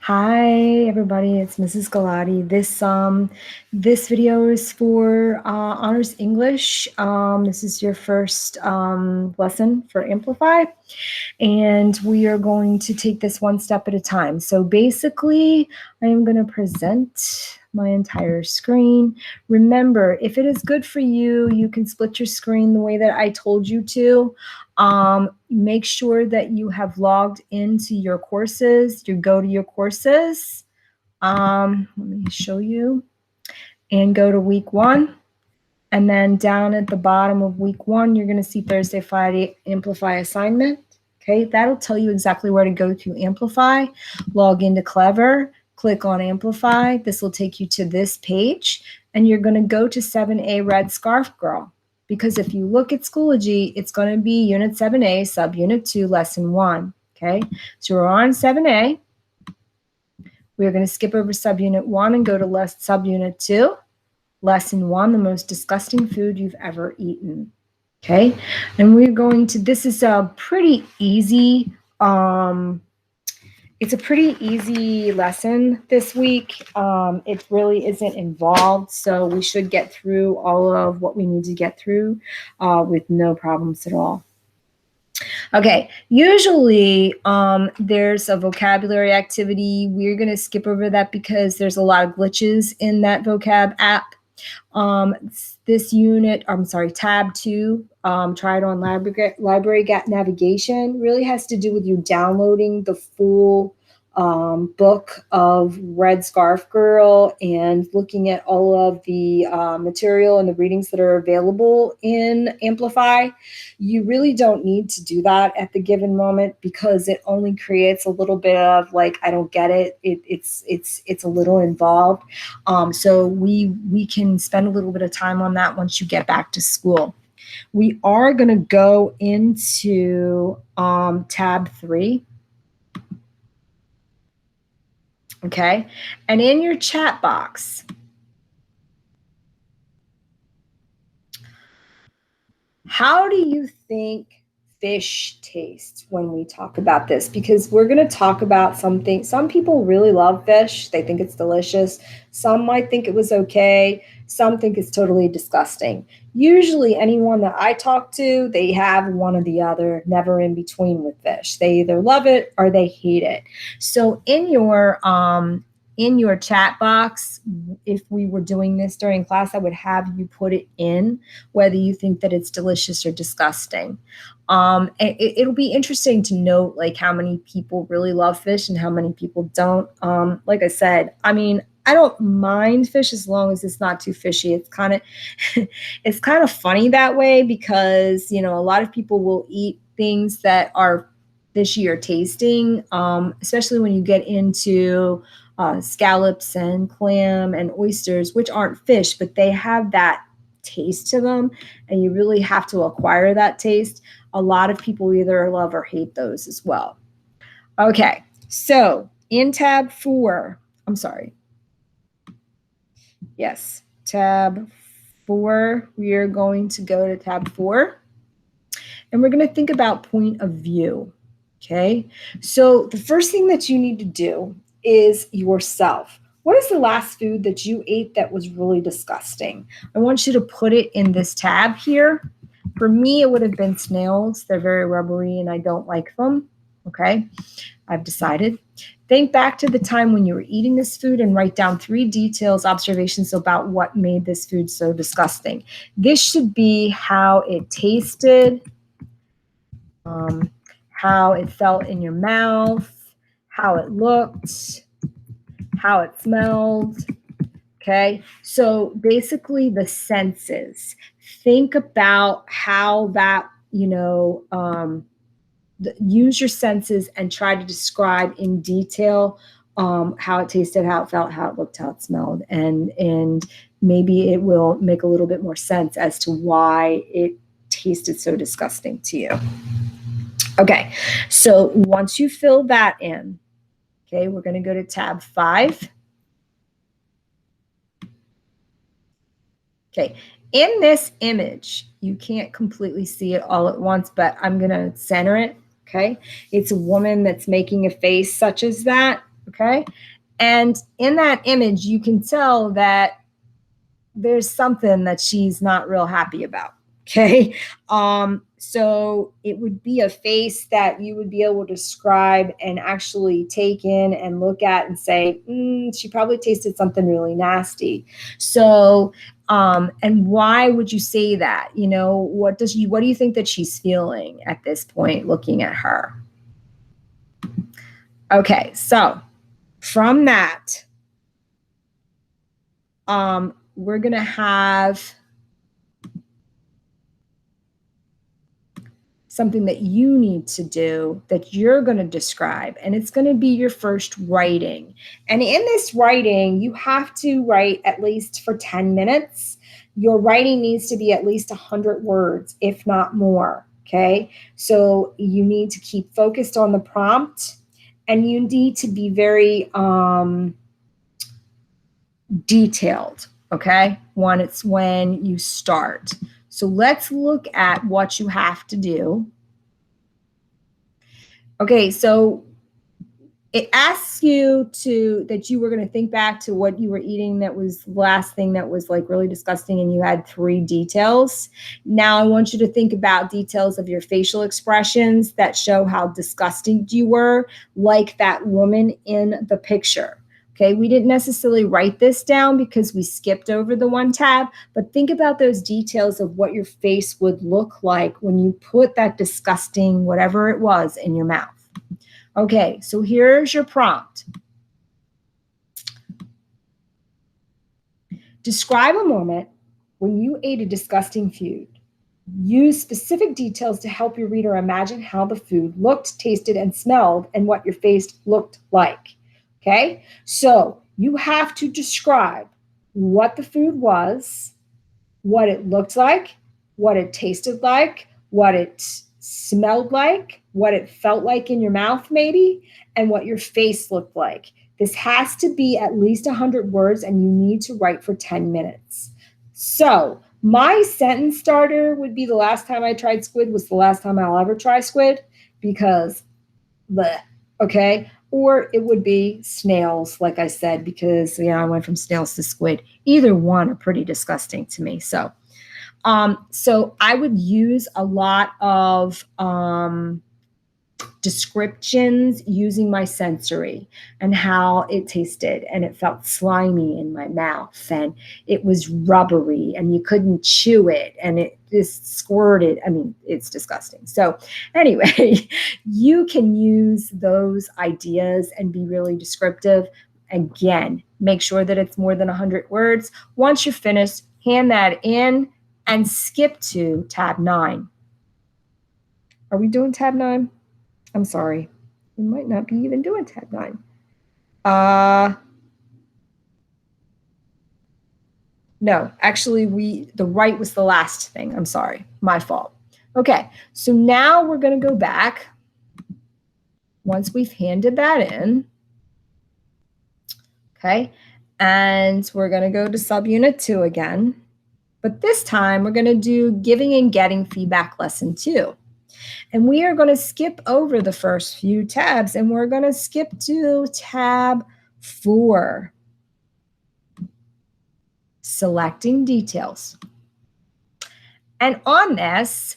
Hi everybody, it's Mrs. Galati. This video is for Honors English. This is your first lesson for Amplify, and we are going to take this one step at a time. So basically, I am going to present my entire screen. Remember, if it is good for you, you can split your screen the way that I told you to. Make sure that you have logged into your courses. You go to your courses. Let me show you. And go to week 1. And then down at the bottom of week 1, you're going to see Thursday, Friday, Amplify assignment. Okay, that'll tell you exactly where to go to Amplify. Log into Clever, click on Amplify. This will take you to this page, and you're going to go to 7A Red Scarf Girl. Because if you look at Schoology, it's going to be Unit 7A, Subunit 2, Lesson 1. Okay, so we're on 7A. We're going to skip over Subunit 1 and go to Subunit 2. Lesson 1, the most disgusting food you've ever eaten. Okay, and we're going to, this is a pretty easy, it's a pretty easy lesson this week. It really isn't involved, so we should get through all of what we need to get through with no problems at all. Okay, usually there's a vocabulary activity. We're going to skip over that because there's a lot of glitches in that vocab app. This unit, tab 2, try it on library navigation, really has to do with you downloading the full book of Red Scarf Girl and looking at all of the material and the readings that are available in Amplify. You really don't need to do that at the given moment because it only creates a little bit of like, I don't get it. It's a little involved. So we can spend a little bit of time on that once you get back to school. We are going to go into tab 3. Okay, and in your chat box, how do you think fish tastes when we talk about this? Because we're going to talk about something. Some people really love fish. They think it's delicious. Some might think it was okay. Some think it's totally disgusting. Usually anyone that I talk to, they have one or the other, never in between with fish. They either love it or they hate it. So in your chat box, if we were doing this during class, I would have you put it in, whether you think that it's delicious or disgusting. It'll be interesting to note like how many people really love fish and how many people don't. Like I said, I mean, I don't mind fish as long as it's not too fishy. It's kind of it's kind of funny that way because, you know, a lot of people will eat things that are fishy or tasting, especially when you get into scallops and clam and oysters, which aren't fish, but they have that taste to them, and you really have to acquire that taste. A lot of people either love or hate those as well. Okay, so in tab 4, tab 4, we are going to go to tab 4, and we're going to think about point of view. Okay, so the first thing that you need to do is yourself. What is the last food that you ate that was really disgusting? I want you to put it in this tab here. For me, it would have been snails. They're very rubbery and I don't like them. Okay, I've decided. Think back to the time when you were eating this food and write down 3 details, observations about what made this food so disgusting. This should be how it tasted, how it felt in your mouth, how it looked, how it smelled. Okay, so basically the senses. Think about how that, use your senses and try to describe in detail how it tasted, how it felt, how it looked, how it smelled, and maybe it will make a little bit more sense as to why it tasted so disgusting to you. Okay, so once you fill that in, okay, we're going to go to tab 5. Okay, in this image, you can't completely see it all at once, but I'm going to center it, okay? It's a woman that's making a face such as that, okay? And in that image, you can tell that there's something that she's not real happy about, okay? So it would be a face that you would be able to describe and actually take in and look at and say, she probably tasted something really nasty. So, and why would you say that? You know, what do you think that she's feeling at this point looking at her? Okay, so from that, we're going to have something that you need to do that you're going to describe, and it's going to be your first writing. And in this writing, you have to write at least for 10 minutes. Your writing needs to be at least 100 words, if not more, okay? So you need to keep focused on the prompt, and you need to be very detailed, okay? When you start. So let's look at what you have to do. Okay, so it asks you that you were going to think back to what you were eating that was the last thing that was like really disgusting, and you had 3 details. Now I want you to think about details of your facial expressions that show how disgusting you were, like that woman in the picture. Okay, we didn't necessarily write this down because we skipped over the one tab, but think about those details of what your face would look like when you put that disgusting whatever it was in your mouth. Okay, so here's your prompt. Describe a moment when you ate a disgusting food. Use specific details to help your reader imagine how the food looked, tasted, and smelled, and what your face looked like. Okay, so you have to describe what the food was, what it looked like, what it tasted like, what it smelled like, what it felt like in your mouth maybe, and what your face looked like. This has to be at least 100 words, and you need to write for 10 minutes. So my sentence starter would be the last time I tried squid was the last time I'll ever try squid, because bleh, okay? Or it would be snails, like I said, because I went from snails to squid. Either one are pretty disgusting to me. So I would use a lot of descriptions using my sensory and how it tasted, and it felt slimy in my mouth, and it was rubbery, and you couldn't chew it, and it just squirted. I mean, it's disgusting. So anyway, you can use those ideas and be really descriptive. Again, make sure that it's more than 100 words. Once you're finished, hand that in and skip to tab 9. Are we doing tab 9? I'm sorry. We might not be even doing tab 9. No, actually the right was the last thing. I'm sorry, my fault. Okay, so now we're going to go back once we've handed that in. Okay, and we're going to go to subunit 2 again. But this time we're going to do giving and getting feedback lesson 2. And we are going to skip over the first few tabs, and we're going to skip to tab 4. Selecting details. And on this,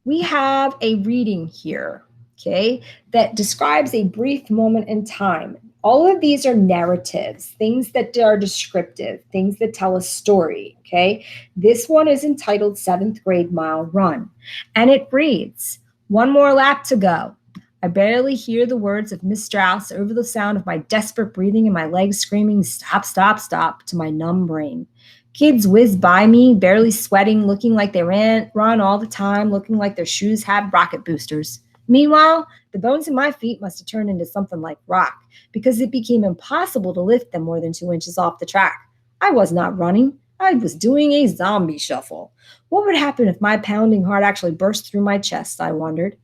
we have a reading here, okay, that describes a brief moment in time. All of these are narratives, things that are descriptive, things that tell a story, okay? This one is entitled 7th Grade Mile Run, and it reads, "One more lap to go. I barely hear the words of Miss Strauss over the sound of my desperate breathing and my legs screaming, 'Stop, stop, stop,' to my numb brain. Kids whiz by me, barely sweating, looking like they run all the time, looking like their shoes have rocket boosters. Meanwhile, the bones in my feet must have turned into something like rock, because it became impossible to lift them more than 2 inches off the track. I was not running. I was doing a zombie shuffle. What would happen if my pounding heart actually burst through my chest, I wondered.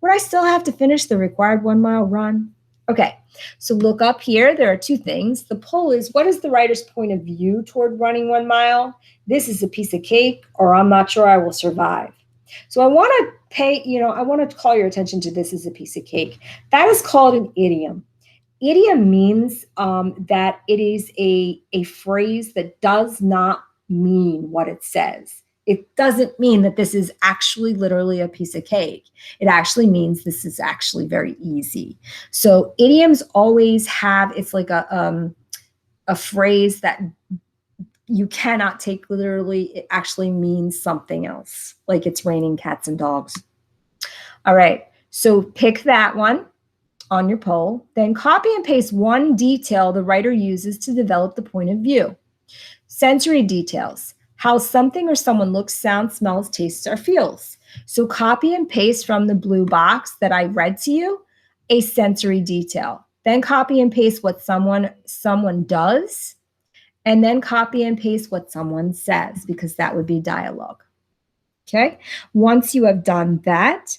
Would I still have to finish the required 1-mile run? Okay, so look up here. There are 2 things. The poll is, what is the writer's point of view toward running 1 mile? This is a piece of cake, or I'm not sure I will survive. So I want to call your attention to this as a piece of cake. That is called an idiom. Idiom means that it is a phrase that does not mean what it says. It doesn't mean that this is actually literally a piece of cake. It actually means this is actually very easy. So idioms always have, it's like a phrase that you cannot take literally. It actually means something else, like it's raining cats and dogs. All right, so pick that one on your poll, then copy and paste one detail the writer uses to develop the point of view. Sensory details, how something or someone looks, sounds, smells, tastes, or feels. So copy and paste from the blue box that I read to you a sensory detail. Then copy and paste what someone does, and then copy and paste what someone says, because that would be dialogue. Okay? Once you have done that,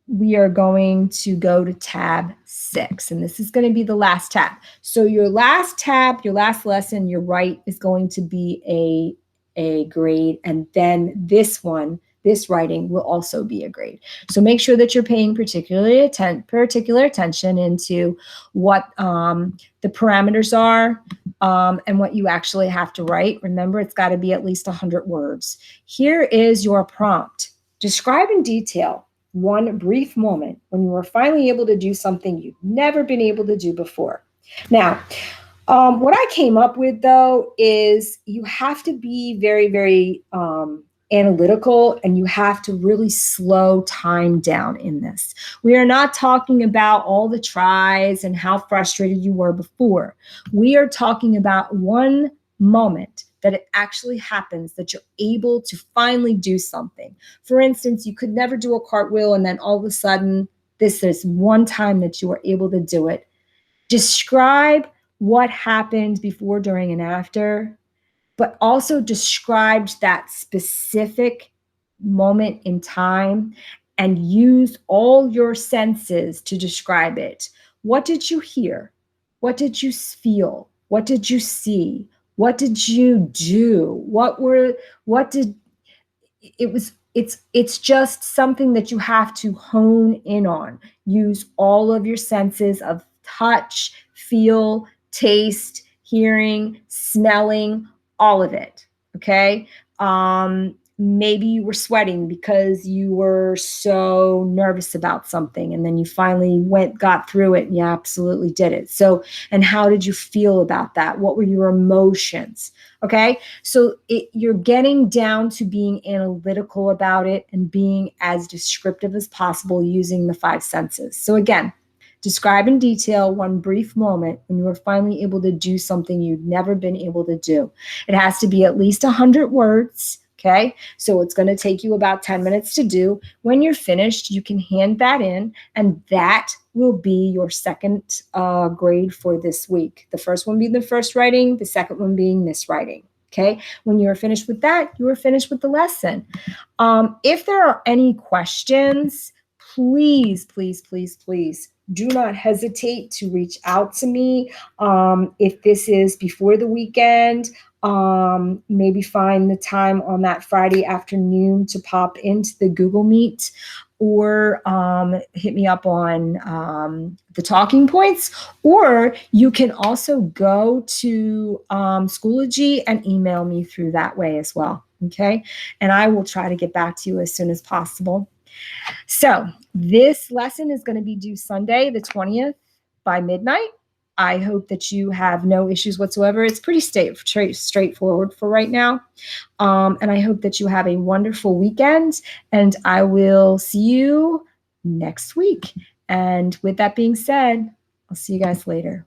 we are going to go to tab 6, and this is going to be the last tab. So your last tab, your last lesson, your right is going to be a grade, and then this one, this writing will also be a grade. So make sure that you're paying particular attention into what the parameters are and what you actually have to write. Remember, it's got to be at least 100 words. Here is your prompt. Describe in detail one brief moment when you were finally able to do something you've never been able to do before. Now, what I came up with, though, is you have to be very, very analytical, and you have to really slow time down in this. We are not talking about all the tries and how frustrated you were before. We are talking about one moment that it actually happens, that you're able to finally do something. For instance, you could never do a cartwheel, and then all of a sudden, this is one time that you were able to do it. Describe what happened before, during, and after, but also described that specific moment in time, and use all your senses to describe it. What did you hear? What did you feel? What did you see? What did you do? It's just something that you have to hone in on. Use all of your senses of touch, feel, taste, hearing, smelling, all of it. Okay. Maybe you were sweating because you were so nervous about something, and then you finally got through it, and you absolutely did it. So, and how did you feel about that? What were your emotions? Okay. So you're getting down to being analytical about it and being as descriptive as possible using the 5 senses. So again, describe in detail one brief moment when you were finally able to do something you'd never been able to do. It has to be at least 100 words. Okay, so it's going to take you about 10 minutes to do. When you're finished, you can hand that in, and that will be your second grade for this week. The first one being the first writing, the second one being this writing. Okay, when you're finished with that, you are finished with the lesson. If there are any questions, please, please, please, please do not hesitate to reach out to me. If this is before the weekend, maybe find the time on that Friday afternoon to pop into the Google Meet, or hit me up on the talking points, or you can also go to Schoology and email me through that way as well. Okay, and I will try to get back to you as soon as possible. So this lesson is going to be due Sunday, the 20th by midnight. I hope that you have no issues whatsoever. It's pretty straightforward for right now. And I hope that you have a wonderful weekend, and I will see you next week. And with that being said, I'll see you guys later.